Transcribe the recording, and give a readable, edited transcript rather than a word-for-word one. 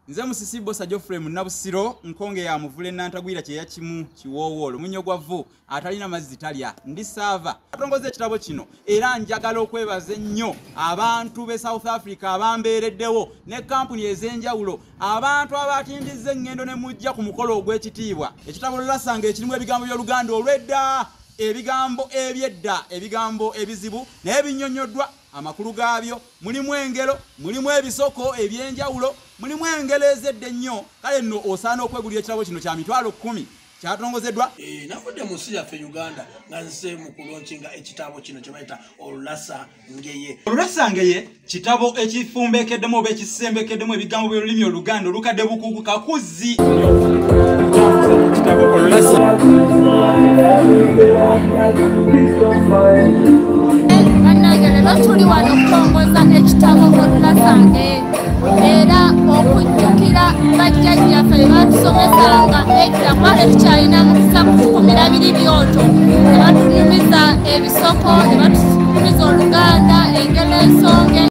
Nze Musisibo Sajofre Munabusiro nkonge ya muvule nantagwira kye yakimu kiwoowolo munyo gwavu atalina mazzi talya ndi sava atongoze ekitabo kino era njagala okwebaza ennyo abantu be South Africa abambeereddewo ne kampuni ez'enjawulo abantu abatindiza engendo ne mujja ku mukolo ogw'ekitiibwa ekitabo Lulasanga ekirimu ebigambo by'Oluganda olw'edda ebigambo ebyedda ebigambo ebizibu n'ebinnyonnyoddwa amakulu gaabyo mulimu engero mulimu ebisoko ebyenjawulo mulimu engero ezedde nnyo kale nno osaana okwegulira ekitabo kino kya mitwalo 10 kyatongozeddwa navudde mu nsi yaffe Uganda nga nze mu kulonkinga ekitabo kino kye bayita Olulasangeye. Olulasangeye kitabo ekifumbekeddemu oba ekisembekeddemu ebigambo by'olulimi Oluganda olukadde bukuku kakuzi kitabo tuli wano okutongoza ekitabo Olulasangeye era okujjukira bajjajjaffe batusomesanga edda mwale tukyalina mukisa kutukumira biri byoto ne batunyumiza ebisoko ne batunyumiza Oluganda engero ensonge